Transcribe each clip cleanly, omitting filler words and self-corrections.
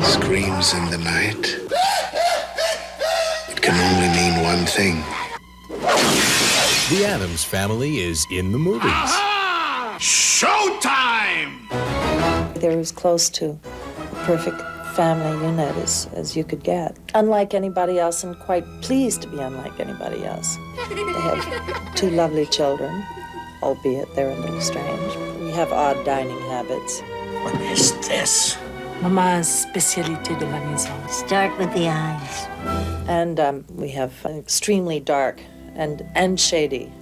screams in the night, it can only mean one thing. The Addams Family is in the movies. Aha! Showtime! They're as close to a perfect family unit as you could get. Unlike anybody else, and quite pleased to be unlike anybody else. They have two lovely children, albeit they're a little strange. We have odd dining habits. What is this? Mama's spécialité de la maison. Start with the eyes. And we have an extremely dark and shady,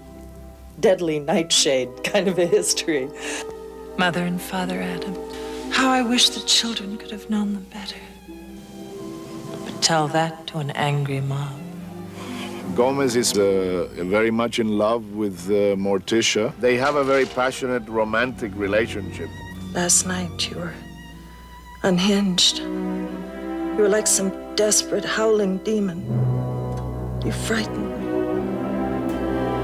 deadly nightshade kind of a history. Mother and Father Adam. How I wish the children could have known them better. But tell that to an angry mom. Gomez is very much in love with Morticia. They have a very passionate, romantic relationship. Last night you were unhinged. You were like some desperate, howling demon. You frightened me.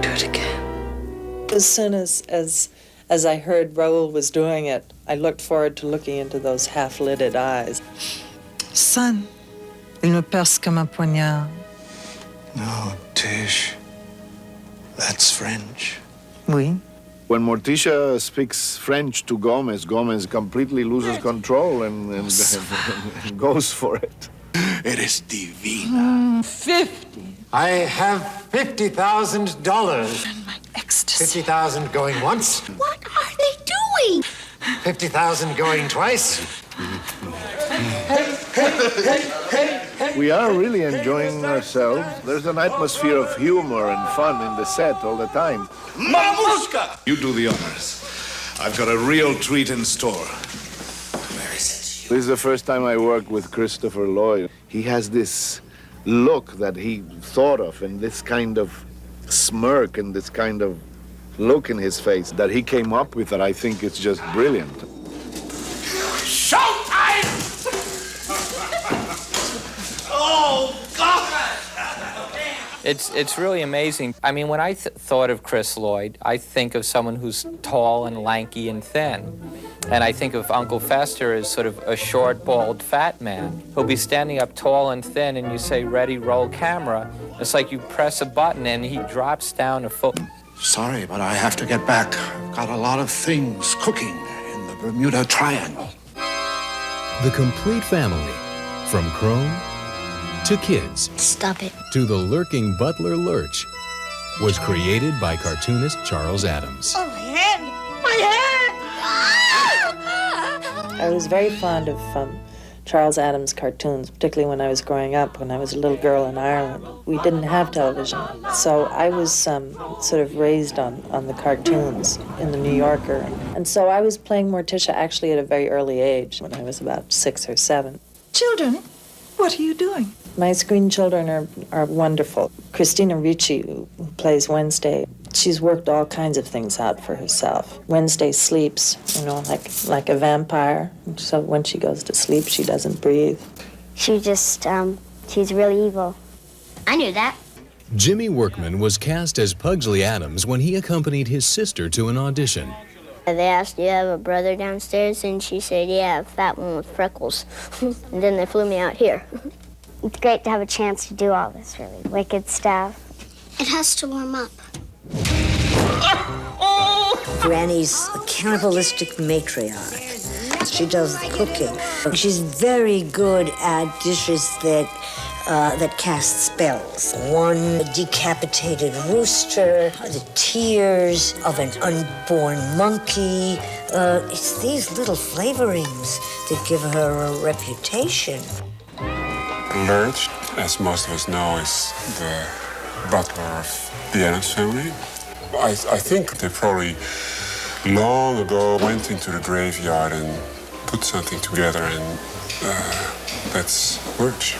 Do it again. As soon as I heard Raoul was doing it, I looked forward to looking into those half-lidded eyes. Son, il me perce comme un poignard. No, Tish. That's French. Oui. When Morticia speaks French to Gomez, Gomez completely loses control and goes for it. It is divine. 50. I have $50,000. And my ecstasy. 50,000 going once. What are they doing? 50,000 going twice. We are really enjoying ourselves. There's an atmosphere of humor and fun in the set all the time. Mamushka! You do the honors. I've got a real treat in store. Where is it? This is the first time I work with Christopher Lloyd. He has this look that he thought of, and this kind of smirk and this kind of look in his face that he came up with that I think is just brilliant. Showtime! Oh, God! It's really amazing. I mean, when I thought of Chris Lloyd, I think of someone who's tall and lanky and thin. And I think of Uncle Fester as sort of a short, bald, fat man. He'll be standing up tall and thin, and you say, ready, roll camera. It's like you press a button, and he drops down a foot. Sorry, but I have to get back. I've got a lot of things cooking in the Bermuda Triangle. The complete family, from Chrome to kids Stop it. to the lurking butler Lurch, was created by cartoonist Charles Addams. Oh, my head! My head! I was very fond of Charles Addams cartoons, particularly when I was growing up, when I was a little girl in Ireland. We didn't have television, so I was sort of raised on the cartoons in the New Yorker. And so I was playing Morticia actually at a very early age, when I was about 6 or 7. Children, what are you doing? My screen children are wonderful. Christina Ricci, who plays Wednesday, she's worked all kinds of things out for herself. Wednesday sleeps, like a vampire. So when she goes to sleep, she doesn't breathe. She just, she's really evil. I knew that. Jimmy Workman was cast as Pugsley Addams when he accompanied his sister to an audition. They asked, do you have a brother downstairs? And she said, yeah, a fat one with freckles. And then they flew me out here. It's great to have a chance to do all this really wicked stuff. It has to warm up. Granny's a cannibalistic matriarch. She does the cooking. She's very good at dishes that cast spells. One decapitated rooster, the tears of an unborn monkey. It's these little flavorings that give her a reputation. Lurch, as most of us know, is the butler of the Addams family. I think they probably long ago went into the graveyard and put something together, and that's Lurch.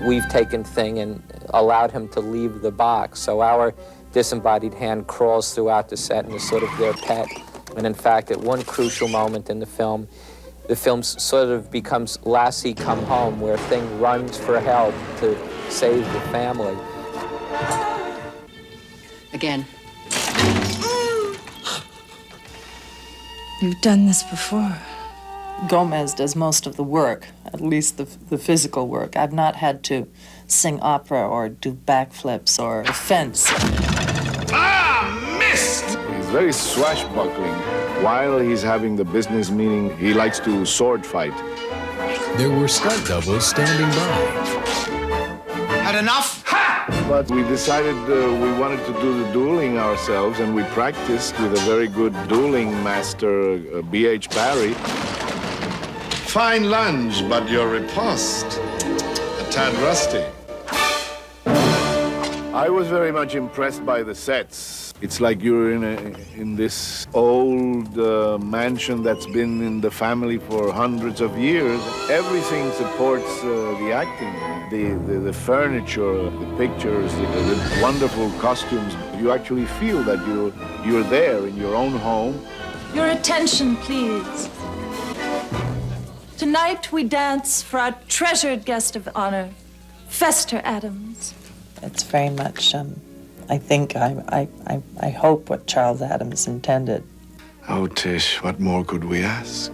We've taken Thing and allowed him to leave the box, so our disembodied hand crawls throughout the set and is sort of their pet. And in fact, at one crucial moment in the film sort of becomes Lassie Come Home, where Thing runs for help to save the family. Again. You've done this before. Gomez does most of the work, at least the physical work. I've not had to sing opera or do backflips or fence. Ah, missed! He's very swashbuckling. While he's having the business meeting, he likes to sword fight. There were stunt doubles standing by. Had enough? Ha! But we decided we wanted to do the dueling ourselves, and we practiced with a very good dueling master, B.H. Barry. Fine lunge, but your riposte, a tad rusty. I was very much impressed by the sets. It's like you're in this old mansion that's been in the family for hundreds of years. Everything supports the acting, the furniture, the pictures, the wonderful costumes. You actually feel that you're there in your own home. Your attention, please. Tonight we dance for our treasured guest of honor, Fester Addams. It's very much, I think, I hope what Charles Addams intended. Oh, Tish, what more could we ask?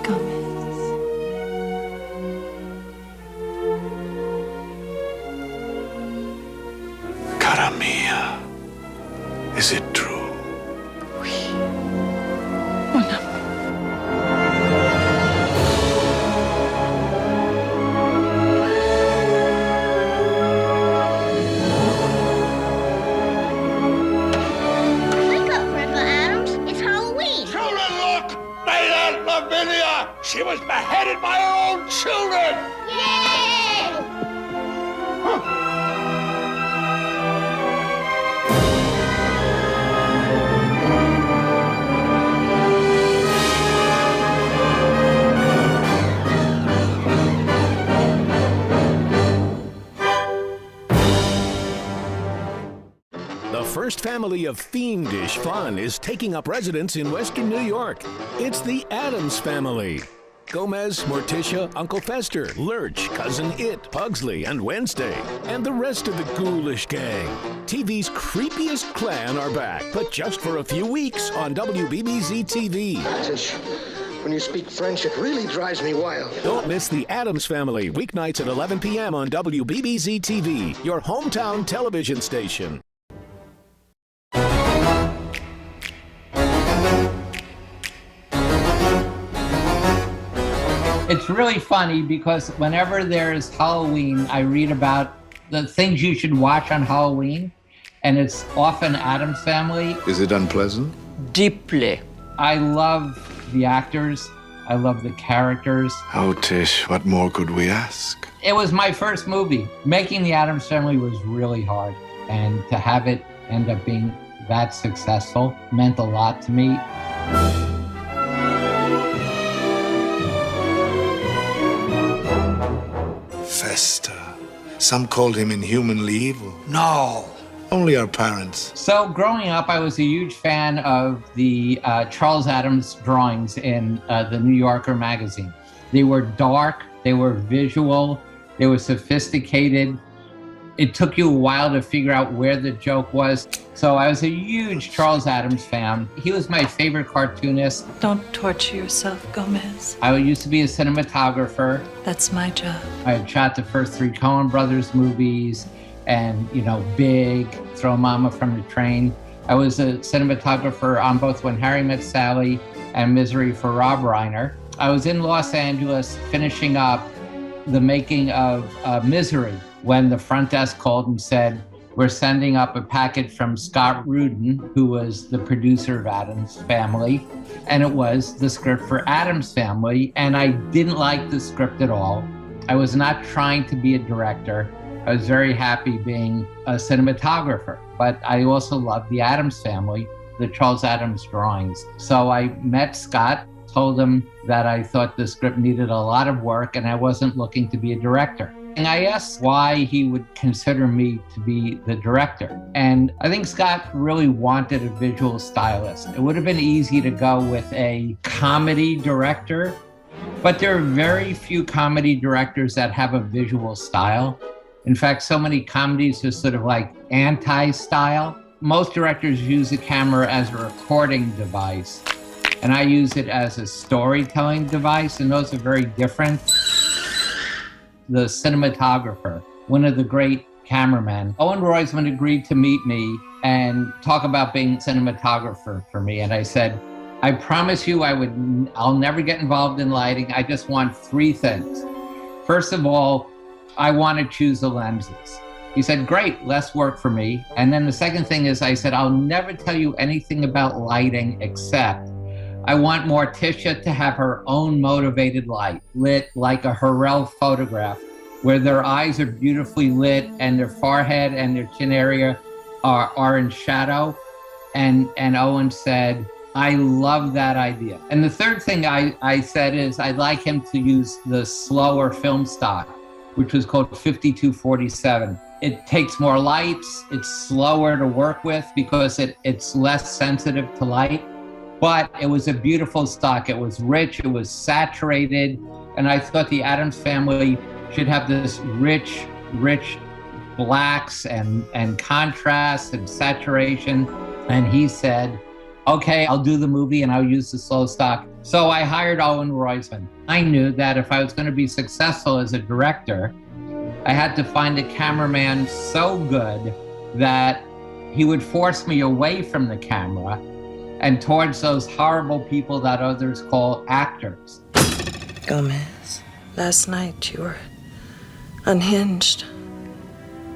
Gomez. Cara mia, is it true? Mon amour. She was beheaded by her own children! Yay! The first family of fiendish fun is taking up residence in Western New York. It's the Addams family. Gomez, Morticia, Uncle Fester, Lurch, Cousin It, Pugsley, and Wednesday, and the rest of the ghoulish gang. TV's creepiest clan are back, but just for a few weeks on WBBZ TV. Tish, when you speak French, it really drives me wild. Don't miss the Addams Family, weeknights at 11 p.m. on WBBZ TV, your hometown television station. It's really funny because whenever there's Halloween, I read about the things you should watch on Halloween, and it's often Addams Family. Is it unpleasant? Deeply. I love the actors. I love the characters. Oh, Tish, what more could we ask? It was my first movie. Making the Addams Family was really hard, and to have it end up being that successful meant a lot to me. Fester. Some called him inhumanly evil. No, only our parents. So growing up, I was a huge fan of the Charles Addams drawings in the New Yorker magazine. They were dark, they were visual, they were sophisticated. It took you a while to figure out where the joke was. So I was a huge Charles Addams fan. He was my favorite cartoonist. Don't torture yourself, Gomez. I used to be a cinematographer. That's my job. I had shot the first 3 Coen Brothers movies and, Big, Throw Mama from the Train. I was a cinematographer on both When Harry Met Sally and Misery for Rob Reiner. I was in Los Angeles finishing up the making of Misery when the front desk called and said, we're sending up a packet from Scott Rudin, who was the producer of Addams Family, and it was the script for Addams Family, and I didn't like the script at all. I was not trying to be a director. I was very happy being a cinematographer, but I also loved the Addams Family, the Charles Addams drawings. So I met Scott, told him that I thought the script needed a lot of work and I wasn't looking to be a director. And I asked why he would consider me to be the director. And I think Scott really wanted a visual stylist. It would have been easy to go with a comedy director, but there are very few comedy directors that have a visual style. In fact, so many comedies are sort of like anti-style. Most directors use the camera as a recording device. and I use it as a storytelling device, and those are very different. The cinematographer, one of the great cameramen, Owen Roizman, agreed to meet me and talk about being cinematographer for me. And I said, I promise you I'll never get involved in lighting. I just want three things. First of all, I want to choose the lenses. He said, great, less work for me. And then the second thing is I said, I'll never tell you anything about lighting except I want Morticia to have her own motivated light, lit like a Hurrell photograph, where their eyes are beautifully lit and their forehead and their chin area are in shadow. And Owen said, I love that idea. And the third thing I said is I'd like him to use the slower film stock, which was called 5247. It takes more lights, it's slower to work with because it's less sensitive to light, but it was a beautiful stock. It was rich, it was saturated, and I thought the Addams family should have this rich blacks and contrast and saturation. And he said, okay, I'll do the movie and I'll use the slow stock. So I hired Owen Roizman. I knew that if I was going to be successful as a director, I had to find a cameraman so good that he would force me away from the camera and towards those horrible people that others call actors. Gomez, last night you were unhinged.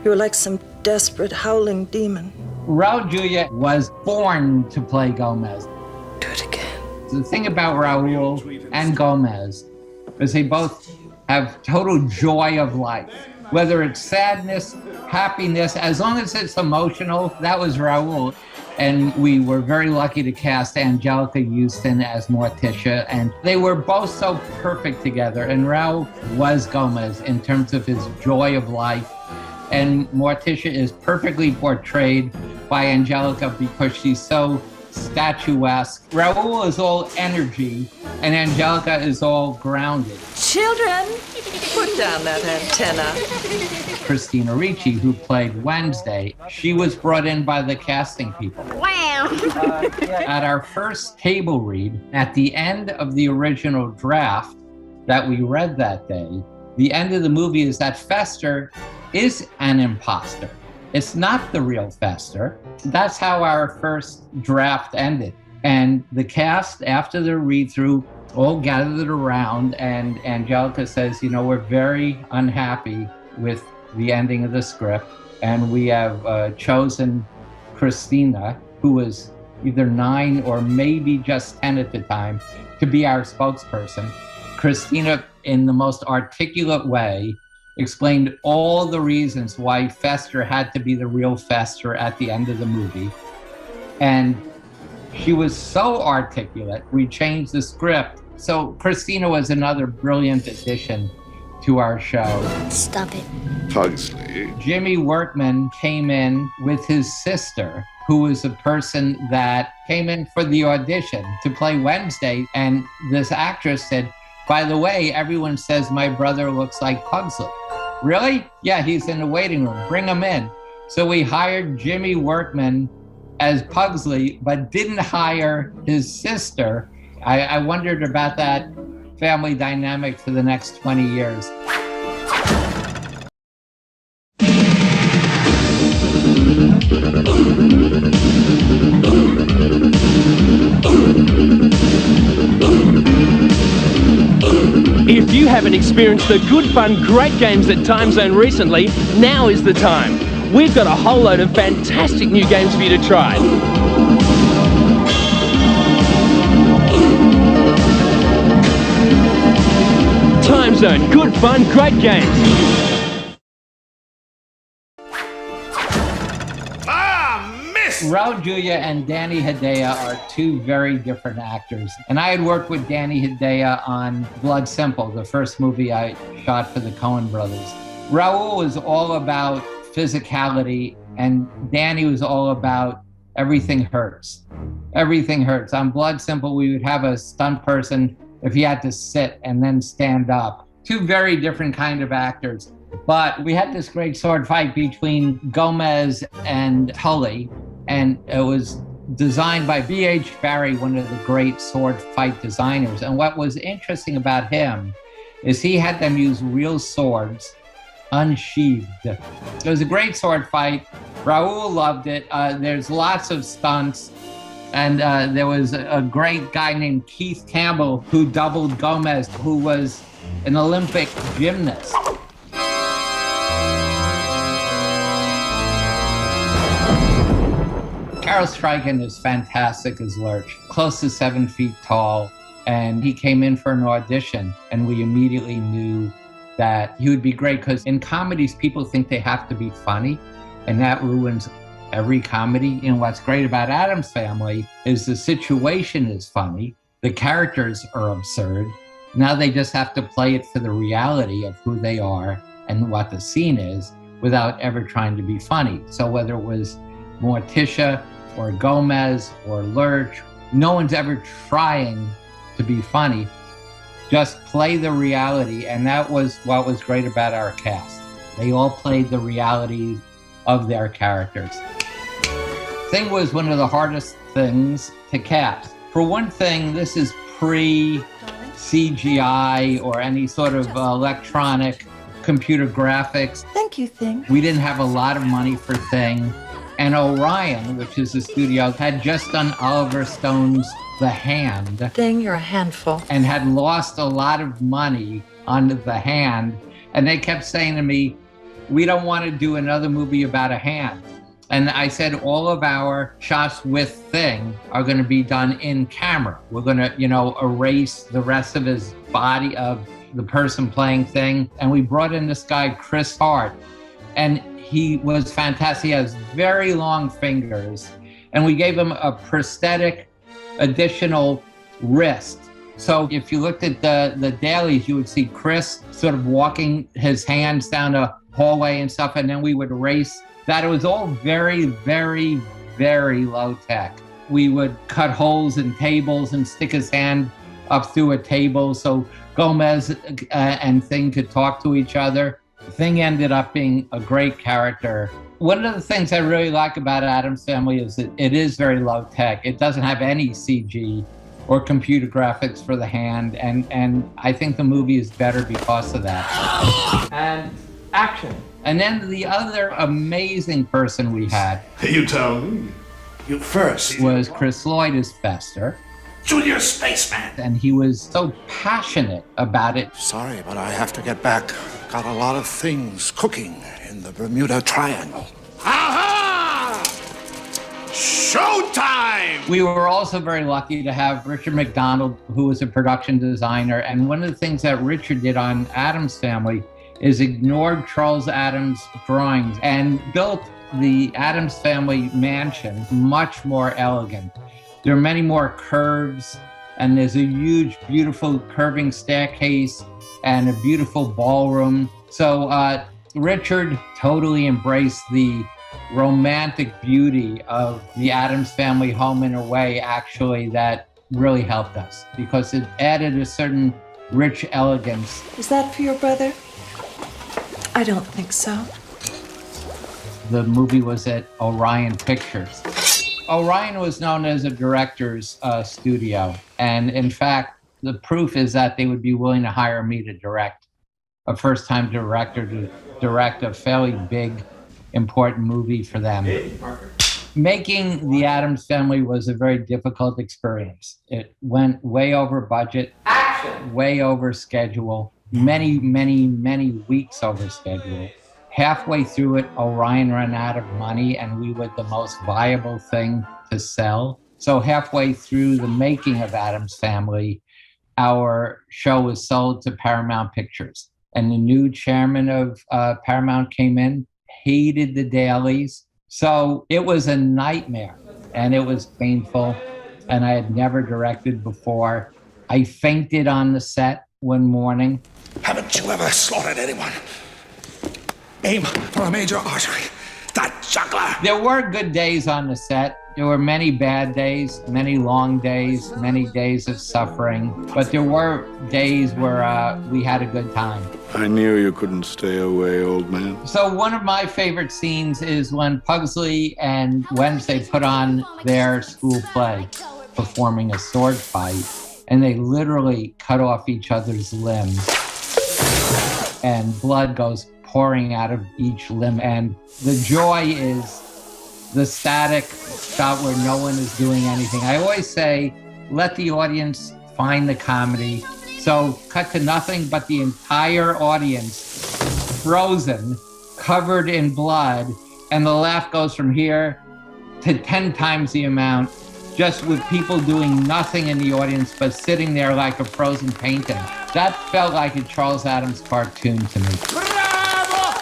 You were like some desperate howling demon. Raul Julia was born to play Gomez. Do it again. The thing about Raul and Gomez is they both have total joy of life. Whether it's sadness, happiness, as long as it's emotional, that was Raul. And we were very lucky to cast Angelica Houston as Morticia, and they were both so perfect together. And Raul was Gomez in terms of his joy of life. And Morticia is perfectly portrayed by Angelica because she's so statuesque. Raul is all energy, and Angelica is all grounded. Children, put down that antenna. Christina Ricci, who played Wednesday, she was brought in by the casting people. Wow. At our first table read, at the end of the original draft that we read that day, the end of the movie is that Fester is an imposter. It's not the real Fester. That's how our first draft ended. And the cast, after the read-through, all gathered around, and Angelica says, you know, we're very unhappy with the ending of the script, and we have chosen Christina, who was either 9 or maybe just 10 at the time, to be our spokesperson. Christina, in the most articulate way, explained all the reasons why Fester had to be the real Fester at the end of the movie. And she was so articulate, we changed the script. So Christina was another brilliant addition to our show. Stop it. Pugsley. Jimmy Workman came in with his sister, who was a person that came in for the audition to play Wednesday. And this actress said, by the way, everyone says my brother looks like Pugsley. Really? Yeah, he's in the waiting room. Bring him in. So we hired Jimmy Workman as Pugsley, but didn't hire his sister. I wondered about that family dynamic for the next 20 years. If you haven't experienced the good fun, great games at Time Zone recently, now is the time. We've got a whole load of fantastic new games for you to try. Time Zone, good fun, great games. Raul Julia and Danny Hedaya are two very different actors. And I had worked with Danny Hedaya on Blood Simple, the first movie I shot for the Coen brothers. Raul was all about physicality, and Danny was all about everything hurts. Everything hurts. On Blood Simple, we would have a stunt person if he had to sit and then stand up. Two very different kind of actors. But we had this great sword fight between Gomez and Tully, and it was designed by B.H. Barry, one of the great sword fight designers. And what was interesting about him is he had them use real swords, unsheathed. It was a great sword fight. Raoul loved it. There's lots of stunts. And there was a great guy named Keith Campbell who doubled Gomez, who was an Olympic gymnast. Carel Struycken is fantastic as Lurch, close to 7 feet tall. And he came in for an audition, and we immediately knew that he would be great, because in comedies, people think they have to be funny, and that ruins every comedy. And what's great about Addams Family is the situation is funny, the characters are absurd. Now they just have to play it for the reality of who they are and what the scene is without ever trying to be funny. So whether it was Morticia or Gomez or Lurch, no one's ever trying to be funny. Just play the reality, and that was what was great about our cast. They all played the reality of their characters. Thing was one of the hardest things to cast. For one thing, this is pre-CGI or any sort of electronic computer graphics. Thank you, Thing. We didn't have a lot of money for Thing. And Orion, which is the studio, had just done Oliver Stone's The Hand. Thing, you're a handful. And had lost a lot of money on The Hand. And they kept saying to me, we don't want to do another movie about a hand. And I said, all of our shots with Thing are going to be done in camera. We're going to, erase the rest of his body of the person playing Thing. And we brought in this guy, Chris Hart. And he was fantastic. He has very long fingers. And we gave him a prosthetic additional wrist. So if you looked at the dailies, you would see Chris sort of walking his hands down a hallway and stuff, and then we would erase that. It was all very, very, very low tech. We would cut holes in tables and stick his hand up through a table so Gomez and Thing could talk to each other. Thing ended up being a great character. One of the things I really like about Addams Family is that it is very low tech. It doesn't have any CG or computer graphics for the hand, and I think the movie is better because of that. And action. And then the other amazing person we had, You tell me. You first. was Chris Lloyd as Fester. Junior Spaceman. And he was so passionate about it. Sorry, but I have to get back. Got a lot of things cooking in the Bermuda Triangle. Aha! Showtime! We were also very lucky to have Richard McDonald, who was a production designer. And one of the things that Richard did on Addams Family is ignored Charles Addams' drawings and built the Addams Family mansion much more elegant. There are many more curves, and there's a huge, beautiful curving staircase and a beautiful ballroom. So Richard totally embraced the romantic beauty of the Addams Family home in a way, actually, that really helped us because it added a certain rich elegance. Is that for your brother? I don't think so. The movie was at Orion Pictures. Orion was known as a director's studio. And in fact, the proof is that they would be willing to hire me to direct, a first-time director to direct a fairly big, important movie for them. Making The Addams Family was a very difficult experience. It went way over budget, way over schedule, many, many, many weeks over schedule. Halfway through it, Orion ran out of money and we were the most viable thing to sell. So halfway through the making of Addams Family, our show was sold to Paramount Pictures. And the new chairman of Paramount came in, hated the dailies. So it was a nightmare and it was painful. And I had never directed before. I fainted on the set one morning. Haven't you ever slaughtered anyone? Aim for a major artery. That juggler. There were good days on the set. There were many bad days, many long days, many days of suffering, but there were days where we had a good time. I knew you couldn't stay away, old man. So one of my favorite scenes is when Pugsley and Wednesday put on their school play, performing a sword fight, and they literally cut off each other's limbs, and blood goes pouring out of each limb. And the joy is the static shot where no one is doing anything. I always say, let the audience find the comedy. So cut to nothing but the entire audience frozen, covered in blood, and the laugh goes from here to 10 times the amount, just with people doing nothing in the audience but sitting there like a frozen painting. That felt like a Charles Addams cartoon to me.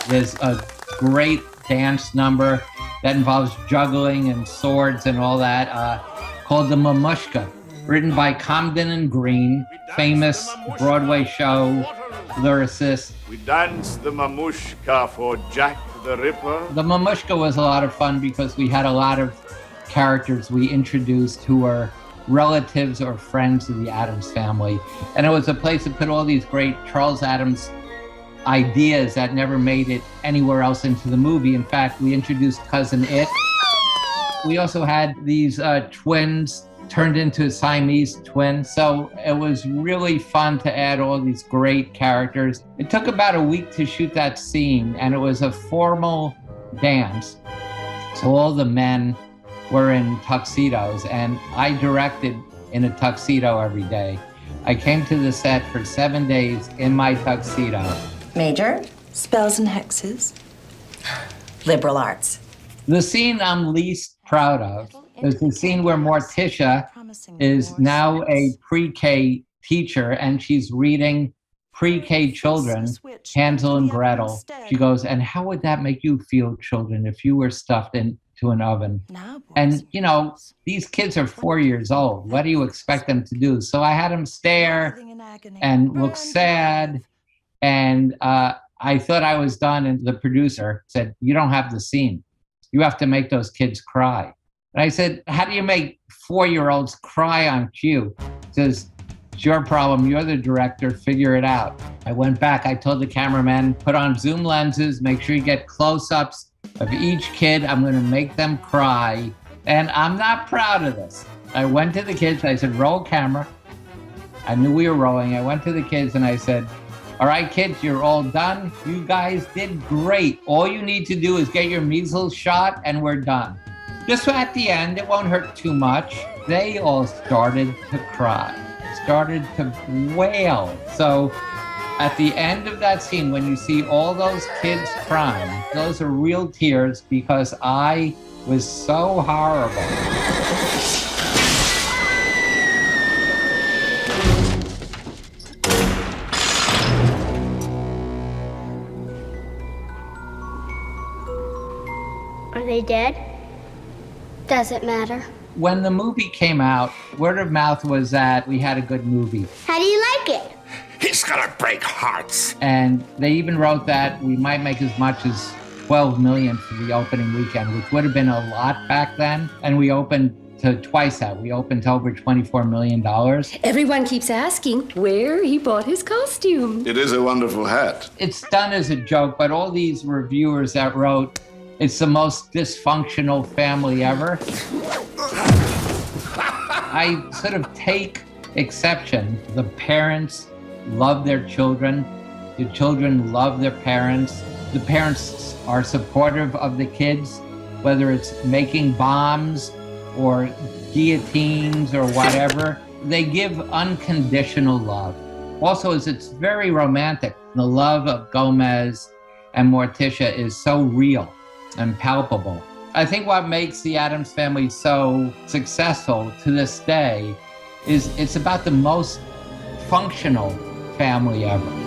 There's a great dance number that involves juggling and swords and all that, called The Mamushka, written by Comden and Green, famous Broadway show lyricist. We danced the mamushka for Jack the Ripper. The Mamushka was a lot of fun because we had a lot of characters we introduced who were relatives or friends of the Addams family. And it was a place to put all these great Charles Addams ideas that never made it anywhere else into the movie. In fact, we introduced Cousin It. We also had these twins turned into Siamese twins. So it was really fun to add all these great characters. It took about a week to shoot that scene, and it was a formal dance. So all the men were in tuxedos, and I directed in a tuxedo every day. I came to the set for 7 days in my tuxedo. Major? Spells and hexes. Liberal arts. The scene I'm least proud of is the scene where Morticia is now a pre-K teacher, and she's reading pre-K children Hansel and Gretel. She goes, and how would that make you feel, children, if you were stuffed into an oven? And, you know, these kids are 4 years old. What do you expect them to do? So I had them stare and look sad. And I thought I was done. And the producer said, you don't have the scene. You have to make those kids cry. And I said, how do you make 4-year-olds cry on cue? He says, it's your problem. You're the director. Figure it out. I went back. I told the cameraman, put on zoom lenses, make sure you get close-ups of each kid. I'm going to make them cry. And I'm not proud of this. I went to the kids. I said, roll camera. I knew we were rolling. I went to the kids and I said, all right, kids, you're all done. You guys did great. All you need to do is get your measles shot and we're done. Just so at the end, it won't hurt too much. They all started to cry, started to wail. So at the end of that scene, when you see all those kids crying, those are real tears because I was so horrible. Are they dead? Does it matter? When the movie came out, word of mouth was that we had a good movie. How do you like it? He's gonna break hearts. And they even wrote that we might make as much as 12 million for the opening weekend, which would have been a lot back then. And we opened to twice that. We opened to over $24 million. Everyone keeps asking where he bought his costume. It is a wonderful hat. It's done as a joke, but all these reviewers that wrote, it's the most dysfunctional family ever. I sort of take exception. The parents love their children. The children love their parents. The parents are supportive of the kids, whether it's making bombs or guillotines or whatever. They give unconditional love. Also, it's very romantic. The love of Gomez and Morticia is so real and palpable. I think what makes the Addams family so successful to this day is it's about the most functional family ever.